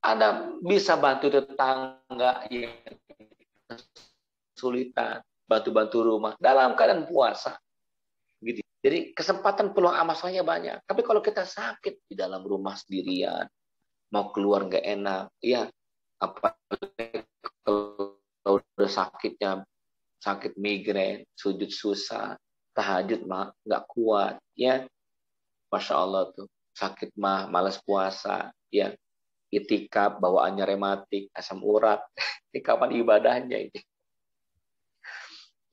Anda bisa bantu tetangga yang kesulitan, bantu-bantu rumah dalam keadaan puasa. Gitu. Jadi kesempatan peluang amal solehnya banyak. Tapi kalau kita sakit di dalam rumah sendirian, mau keluar nggak enak, ya apalagi kalau udah sakitnya, sakit migrain, sujud susah, tahajud mah nggak kuat, ya masya Allah tuh sakit mah malas puasa, ya itikaf bawaannya rematik, asam urat, ini kapan ibadahnya ini,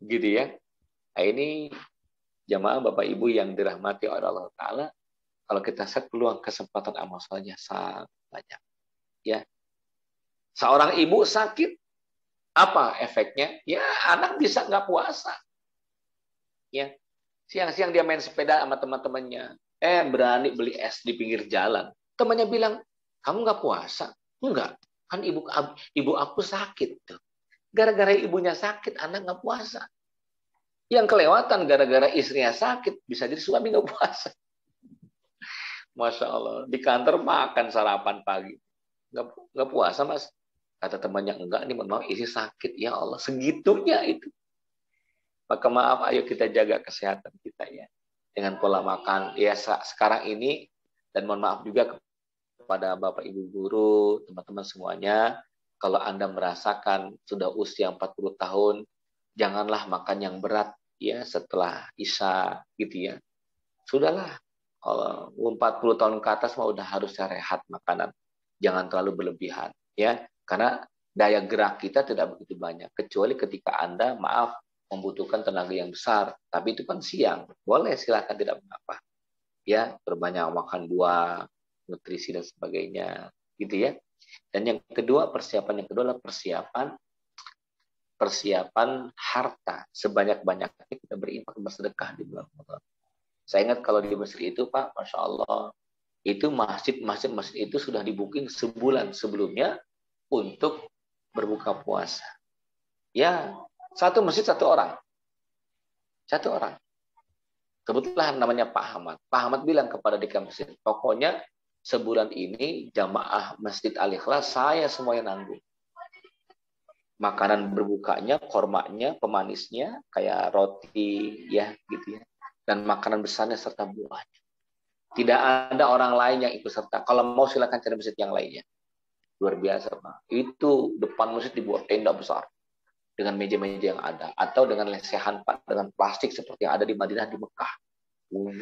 gitu ya. Nah, ini jamaah Bapak Ibu yang dirahmati oleh Allah Ta'ala, kalau kita set peluang kesempatan amal solehnya sangat banyak. Ya, seorang ibu sakit, apa efeknya? Ya, anak bisa nggak puasa. Ya, siang-siang dia main sepeda sama teman-temannya, berani beli es di pinggir jalan. Temannya bilang, kamu nggak puasa? Enggak, kan ibu aku sakit tuh. Gara-gara ibunya sakit, anak nggak puasa. Yang kelewatan gara-gara istrinya sakit, bisa jadi suami nggak puasa. Masya Allah, di kantor makan sarapan pagi. Nggak puasa, Mas. Kata temannya, enggak, ini mohon maaf, isi sakit. Ya Allah, segitunya itu. Maka maaf, ayo kita jaga kesehatan kita ya. Dengan pola makan. Ya, sekarang ini, dan mohon maaf juga kepada Bapak Ibu guru, teman-teman semuanya, kalau Anda merasakan sudah usia 40 tahun, janganlah makan yang berat ya setelah Isya gitu ya. Sudahlah, kalau 40 tahun ke atas mah udah harusnya rehat makanan. Jangan terlalu berlebihan ya. Karena daya gerak kita tidak begitu banyak, kecuali ketika Anda maaf membutuhkan tenaga yang besar, tapi itu kan siang. Boleh, silakan, tidak mengapa. Ya, berbanyak makan buah, nutrisi dan sebagainya, gitu ya. Dan yang kedua, persiapan yang kedua adalah persiapan harta. Sebanyak-banyaknya kita berinfak, bersedekah di bulan Ramadan. Saya ingat kalau di Mesir itu, Pak, Masya Allah, itu masjid itu sudah di-booking sebulan sebelumnya untuk berbuka puasa. Ya, satu masjid satu orang. Satu orang. Kebetulan namanya Pak Ahmad. Pak Ahmad bilang kepada dekan masjid, pokoknya sebulan ini jamaah Masjid Al-Ikhlas saya semuanya nanggung. Makanan berbukanya, kormanya, pemanisnya, kayak roti, ya gitu ya. Dan makanan besarnya serta buahnya. Tidak ada orang lain yang ikut serta. Kalau mau silakan cari masjid yang lainnya. Luar biasa, Pak. Itu depan masjid dibuat tenda besar. Dengan meja-meja yang ada. Atau dengan lesehan, Pak. Dengan plastik seperti yang ada di Madinah, di Mekah.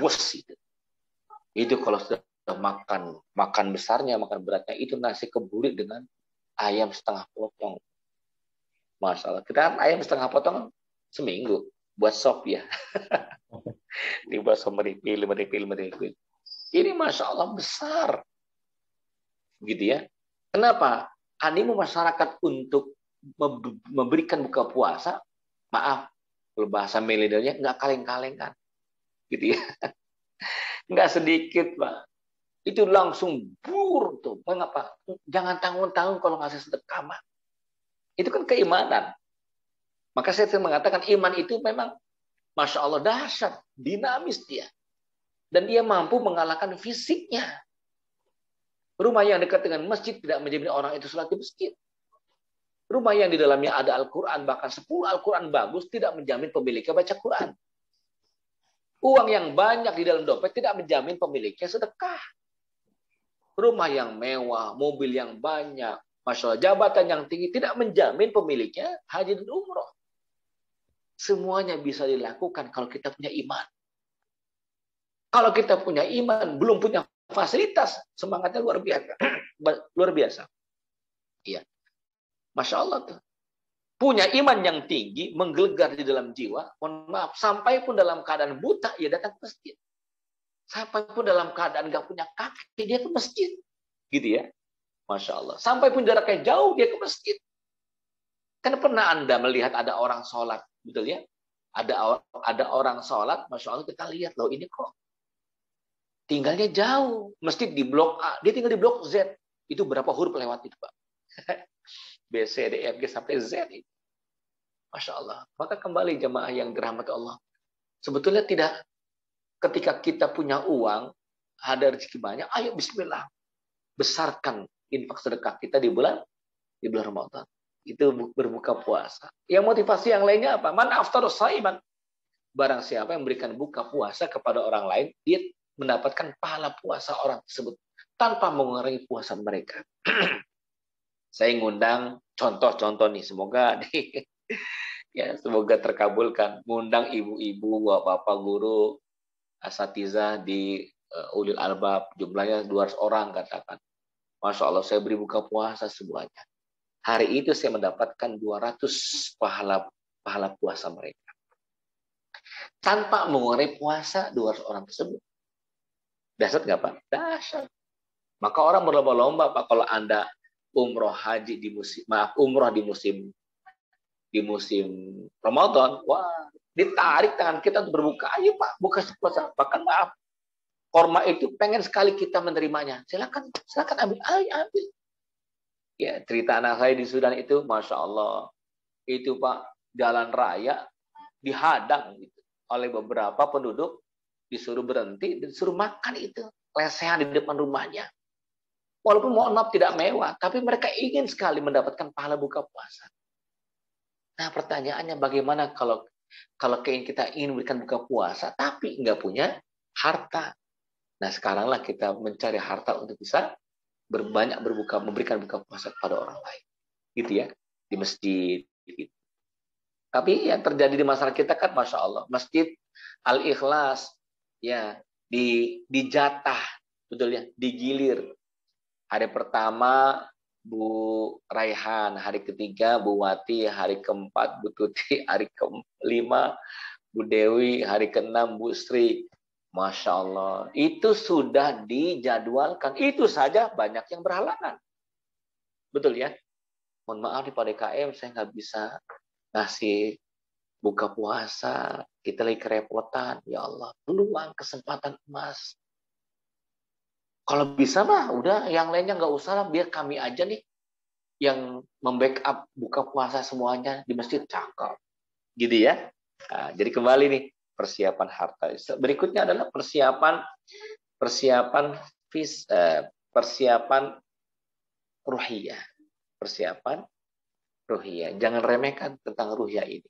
Wus itu. Itu kalau sudah makan besarnya, makan beratnya, itu nasi kebuli dengan ayam setengah potong. Masya Allah. Kita ayam setengah potong seminggu. Buat sop ya. Dibuat sop meripil. Ini Masya Allah besar. Gitu ya. Kenapa? Animo masyarakat untuk memberikan buka puasa, maaf, kalau bahasa milenialnya nggak kaleng-kaleng kan. Gitu ya. Nggak sedikit, Pak. Itu langsung bur tuh. Mengapa? Jangan tanggung-tanggung kalau ngasih sedekah, Pak. Itu kan keimanan. Maka saya mengatakan iman itu memang Masya Allah dahsyat, dinamis dia. Dan dia mampu mengalahkan fisiknya. Rumah yang dekat dengan masjid tidak menjamin orang itu sholat di masjid. Rumah yang di dalamnya ada Al-Quran, bahkan 10 Al-Quran bagus, tidak menjamin pemiliknya baca Quran. Uang yang banyak di dalam dompet tidak menjamin pemiliknya sedekah. Rumah yang mewah, mobil yang banyak, Masya Allah, jabatan yang tinggi tidak menjamin pemiliknya haji dan umroh. Semuanya bisa dilakukan kalau kita punya iman. Kalau kita punya iman, belum punya fasilitas, semangatnya luar biasa. Luar biasa. Iya. Masya Allah tuh. Punya iman yang tinggi, menggelegar di dalam jiwa, mohon maaf, sampai pun dalam keadaan buta, ia datang ke masjid. Sampai pun dalam keadaan gak punya kaki, dia ke masjid. Gitu ya. Masya Allah. Sampai pun jaraknya jauh, dia ke masjid. Kan pernah Anda melihat ada orang sholat, betul ya? Ada orang sholat, Masya Allah kita lihat, loh ini kok tinggalnya jauh. Masjid di blok A, dia tinggal di blok Z. Itu berapa huruf lewat itu, Pak? B, C, D, E, F, G, sampai Z. Masya Allah. Maka kembali jemaah yang dirahmati Allah. Sebetulnya tidak, ketika kita punya uang, ada rezeki banyak, ayo bismillah. Besarkan infak sedekah kita di bulan Ramadan. Itu berbuka puasa. Yang motivasi yang lainnya apa? Man aftaru shaiman. Barang siapa yang memberikan buka puasa kepada orang lain, dia mendapatkan pahala puasa orang tersebut tanpa mengurangi puasa mereka. Saya ngundang contoh-contoh nih, semoga ya semoga terkabulkan. Ngundang ibu-ibu, bapak guru, asatidzah di ulil albab, jumlahnya 200 orang katakan. Masya Allah, saya beri buka puasa semuanya. Hari itu saya mendapatkan 200 pahala puasa mereka. Tanpa mengurangi puasa 200 orang tersebut. Dahsyat nggak Pak? Dahsyat. Maka orang berlomba-lomba Pak, kalau Anda umroh haji di musim, umroh di musim Ramadan, wah, ditarik tangan kita untuk berbuka. Ayo Pak, buka puasa. Bahkan maaf, korma itu pengen sekali kita menerimanya. Silakan ambil, ayo ambil. Ya, cerita anak saya di Sudan itu, Masya Allah, itu Pak, jalan raya dihadang gitu, oleh beberapa penduduk, disuruh berhenti, disuruh makan itu, lesehan di depan rumahnya. Walaupun mohon maaf tidak mewah, tapi mereka ingin sekali mendapatkan pahala buka puasa. Nah pertanyaannya bagaimana kalau kita ingin memberikan buka puasa, tapi nggak punya harta. Nah sekaranglah kita mencari harta untuk bisa berbanyak memberikan buka puasa kepada orang lain, gitu ya, di masjid. Gitu. Tapi yang terjadi di masyarakat kita kan, Masya Allah, Masjid Al-Ikhlas, ya, dijatah, betul ya, digilir. Hari pertama Bu Raihan, hari ketiga Bu Wati, hari keempat Bu Tuti, hari kelima Bu Dewi, hari keenam Bu Sri. Masya Allah, itu sudah dijadwalkan. Itu saja banyak yang berhalangan. Betul ya? Mohon maaf di PDKM saya nggak bisa ngasih buka puasa. Kita lagi kerepotan. Ya Allah, peluang kesempatan emas. Kalau bisa mah, udah yang lainnya nggak usah lah. Biar kami aja nih yang membackup buka puasa semuanya di masjid. Cakep. Gitu ya. Nah, jadi kembali nih. Persiapan harta. Berikutnya adalah persiapan ruhiyah. Persiapan ruhiyah. Jangan remehkan tentang ruhiyah ini.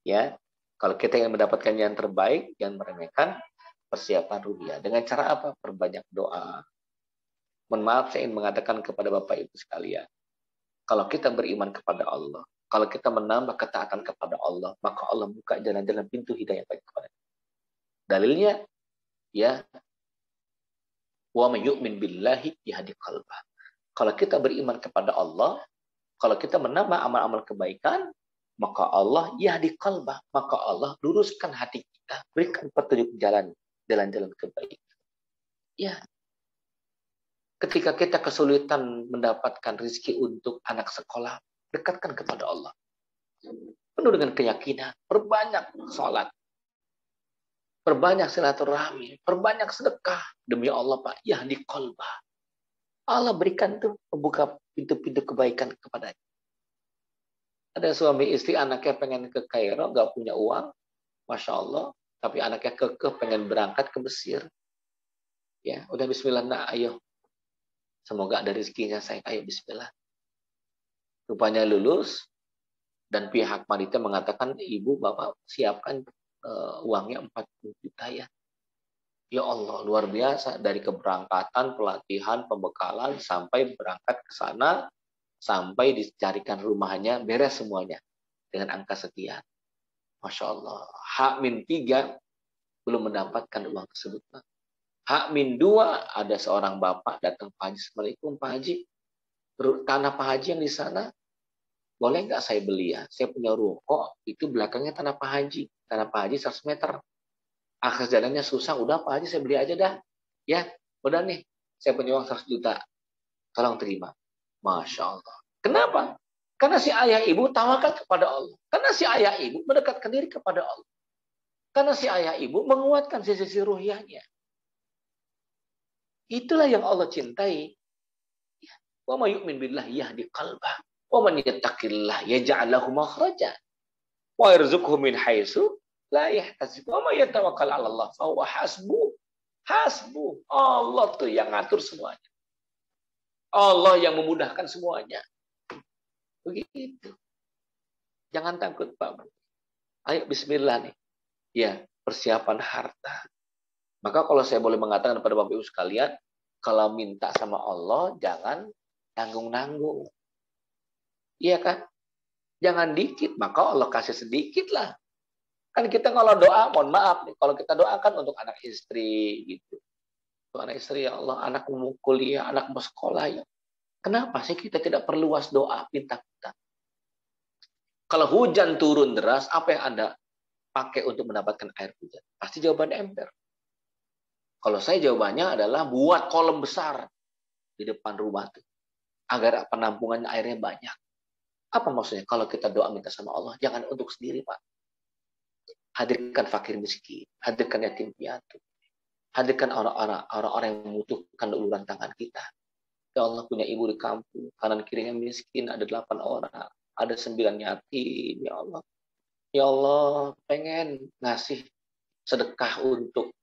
Ya, kalau kita ingin mendapatkan yang terbaik, jangan meremehkan persiapan ruhiyah. Dengan cara apa? Perbanyak doa. Mohon maaf, saya ingin mengatakan kepada Bapak Ibu sekalian, kalau kita beriman kepada Allah, kalau kita menambah ketaatan kepada Allah, maka Allah buka jalan-jalan pintu hidayah bagi kepada kita. Dalilnya, ya, wa may yu'min billahi yahdi qalbah. Kalau kita beriman kepada Allah, kalau kita menambah amal-amal kebaikan, maka Allah yahdi qalbah, maka Allah luruskan hati kita, berikan petunjuk jalan-jalan kebaikan. Ya. Ketika kita kesulitan mendapatkan rezeki untuk anak sekolah, dekatkan kepada Allah. Penuh dengan keyakinan, perbanyak sholat, perbanyak silaturahmi, perbanyak sedekah. Demi Allah Pak, yahdi qalbah. Allah berikan tuh membuka pintu-pintu kebaikan kepadanya. Ada suami istri, anaknya pengen ke Kairo, nggak punya uang, Masya Allah, tapi anaknya kekeh pengen berangkat ke Mesir. Ya, udah bismillah, nah ayo. Semoga ada rezekinya, saya ayo bismillah. Rupanya lulus, dan pihak panitia mengatakan, ibu, bapak siapkan uangnya 40 juta ya. Ya Allah, luar biasa. Dari keberangkatan, pelatihan, pembekalan, sampai berangkat ke sana, sampai dicarikan rumahnya, beres semuanya. Dengan angka sekian. Masya Allah. H-3 belum mendapatkan uang tersebut. H-2 ada seorang bapak datang, Pak Haji, Assalamualaikum Pak Haji. Tanah Pak Haji yang di sana, boleh nggak saya beli ya? Saya punya ruko, itu belakangnya tanah Pak Haji. Tanah Pak Haji 100 meter. Akses jalannya susah, udah Pak Haji saya beli aja dah. Ya, udah nih, saya punya uang 100 juta. Tolong terima. Masya Allah. Kenapa? Karena si ayah ibu tawakal kepada Allah. Karena si ayah ibu mendekatkan diri kepada Allah. Karena si ayah ibu menguatkan sisi ruhiyahnya. Itulah yang Allah cintai. Wa may yu'min billahi yahdi qalbah. Wa man yattaqillah yaj'al lahu makhraja. Wa yarzuqhu min haitsu la yahtasib. Wa may yatawakkal 'ala Allah fa huwa hasbuh. Hasbuh. Allah tuh yang ngatur semuanya. Allah yang memudahkan semuanya. Begitu. Jangan takut, Pak. Ayo bismillah nih. Ya, persiapan harta. Maka kalau saya boleh mengatakan kepada Bapak Ibu sekalian, kalau minta sama Allah, jangan nanggung-nanggung. Iya kan? Jangan dikit, maka Allah kasih sedikit lah. Kan kita kalau doa, mohon maaf nih, kalau kita doakan untuk anak istri gitu. Untuk anak istri, ya Allah, anak mau kuliah, anak mau sekolah ya. Kenapa sih kita tidak perluas doa minta-minta? Kalau hujan turun deras, apa yang Anda pakai untuk mendapatkan air hujan? Pasti jawabannya ember. Kalau saya jawabannya adalah buat kolam besar di depan rumah tuh, agar penampungan airnya banyak. Apa maksudnya? Kalau kita doa minta sama Allah, jangan untuk sendiri, Pak. Hadirkan fakir miskin, hadirkan yatim piatu, hadirkan orang-orang yang membutuhkan uluran tangan kita. Ya Allah, punya ibu di kampung, kanan kirinya miskin, ada 8 orang, ada 9 yatim, ya Allah. Ya Allah, pengen ngasih sedekah untuk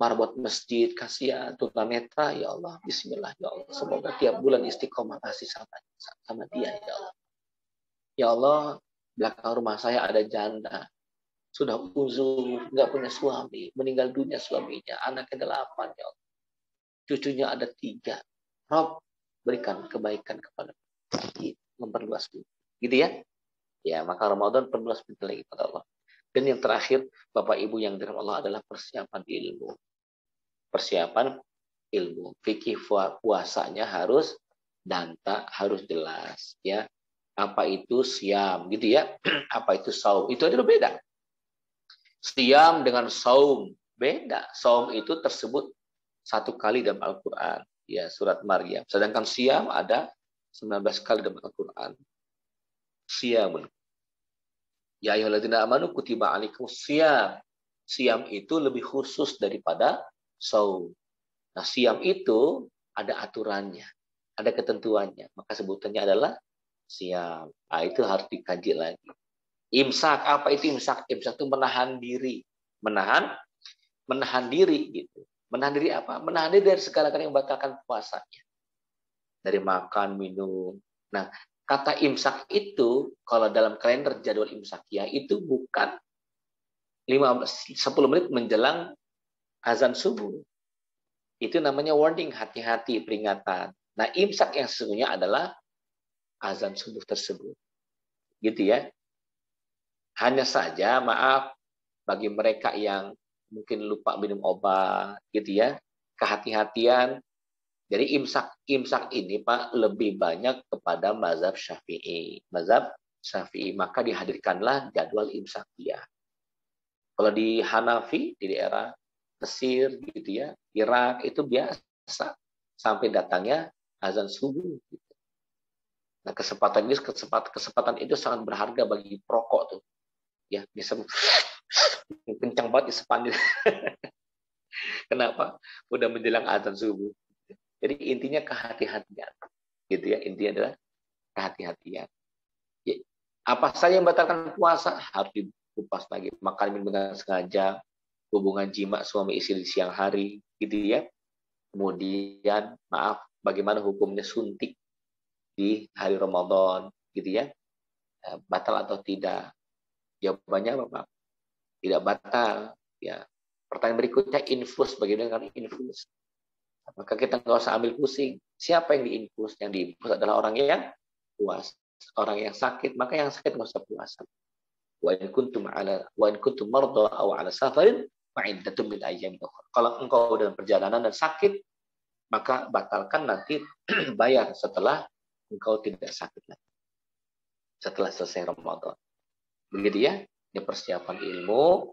marbot masjid, kasihan tunanetra, ya Allah, bismillah, ya Allah. Semoga tiap bulan istiqomah kasih sama dia, ya Allah. Ya Allah, belakang rumah saya ada janda, sudah uzur, nggak punya suami, meninggal dunia suaminya, anaknya 8, ya Allah. Cucunya ada 3. Rob, berikan kebaikan kepada kita, memperluas pintu. Gitu ya? Ya, maka Ramadan perluas pintu lagi kepada Allah. Dan yang terakhir, Bapak Ibu yang dirahmati Allah adalah persiapan ilmu. Persiapan ilmu. Fikih puasanya harus danta, harus jelas. Ya, apa itu siam, gitu ya? Apa itu saum? Itu adalah beda. Siam dengan saum beda. Saum itu tersebut 1 kali dalam Al-Quran. Ya, surat Maryam. Sedangkan siam ada 19 kali dalam Al-Quran. Siamun. Ya ayyuhalladzina amanu kutiba alaikumus siyam. Siam itu lebih khusus daripada saum. Nah, siam itu ada aturannya, ada ketentuannya. Maka sebutannya adalah siam. Nah, itu harus dikaji lagi. Imsak, apa itu imsak? Imsak itu menahan diri. Menahan diri gitu. Menahan diri apa? Menahan diri dari segala-galanya yang membatalkan puasanya. Dari makan, minum. Nah, kata imsak itu, kalau dalam kalender jadwal imsakiyah, itu bukan 10 menit menjelang azan subuh. Itu namanya warning, hati-hati, peringatan. Nah, imsak yang sesungguhnya adalah azan subuh tersebut. Gitu ya. Hanya saja, maaf, bagi mereka yang mungkin lupa minum obat, gitu ya, kehati-hatian. Jadi imsak ini, Pak, lebih banyak kepada mazhab Syafi'i. Mazhab Syafi'i, maka dihadirkanlah jadwal imsakiyah. Kalau di Hanafi, di daerah Mesir, gitu ya, Irak, itu biasa. Sampai datangnya azan subuh. Gitu. Nah, kesempatan itu sangat berharga bagi perokok tuh. Ya, bisa kencang banget ispan. Kenapa? Udah menjelang azan subuh. Jadi intinya kehati-hatian. Gitu ya, intinya adalah kehati-hatian. Ya, apa saja yang membatalkan puasa harus dikupas lagi. Makan minum dengan sengaja, hubungan jima suami istri di siang hari, gitu ya. Kemudian, maaf, bagaimana hukumnya suntik di hari Ramadan, gitu ya. Batal atau tidak? Jawabannya apa, Pak? Tidak batal. Ya. Pertanyaan berikutnya, infus. Bagaimana dengan infus? Maka kita nggak usah ambil pusing. Siapa yang diinfus? Yang diinfus adalah orang yang puas. Orang yang sakit, maka yang sakit nggak usah puasa. Wa in kuntum marda aw ala safarin fa iddatun min ayyamin ukhra. Kalau engkau dalam perjalanan dan sakit, maka batalkan nanti bayar setelah engkau tidak sakit lagi. Setelah selesai Ramadan. Begitu ya. Ini persiapan ilmu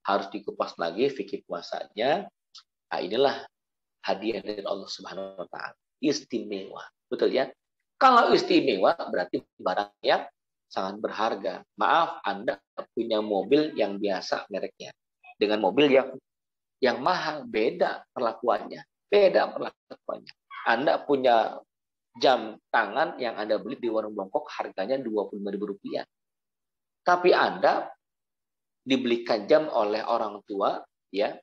harus dikupas lagi fikih puasanya. Nah, inilah hadiah dari Allah Subhanahu wa taala. Istimewa. Betul ya? Kalau istimewa berarti barang yang sangat berharga. Maaf, Anda punya mobil yang biasa mereknya dengan mobil yang mahal, beda perlakuannya. Beda perlakuannya. Anda punya jam tangan yang Anda beli di warung bongkok harganya Rp25.000. Tapi Anda dibelikan jam oleh orang tua, ya,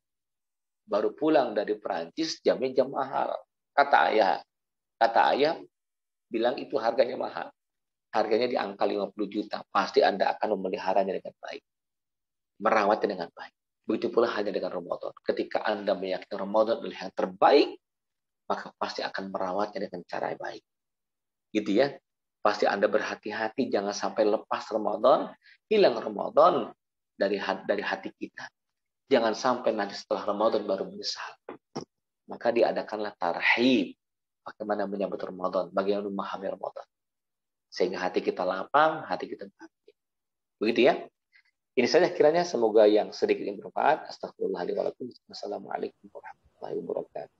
baru pulang dari Perancis, jamnya jam mahal. Kata ayah bilang itu harganya mahal. Harganya di angka 50 juta. Pasti Anda akan memeliharanya dengan baik. Merawatnya dengan baik. Begitu pula hanya dengan Ramadan. Ketika Anda meyakini Ramadan adalah yang terbaik, maka pasti akan merawatnya dengan cara yang baik. Gitu ya. Pasti Anda berhati-hati jangan sampai lepas Ramadan, hilang Ramadan dari hati kita. Jangan sampai nanti setelah Ramadan baru menyesal. Maka diadakanlah tarhib. Bagaimana menyambut Ramadan, bagaimana memahami Ramadan. Sehingga hati kita lapang, hati kita bahagia. Begitu ya. Ini saja kiranya, semoga yang sedikit yang bermanfaat. Astagfirullahaladzim. Wassalamualaikum warahmatullahi wabarakatuh.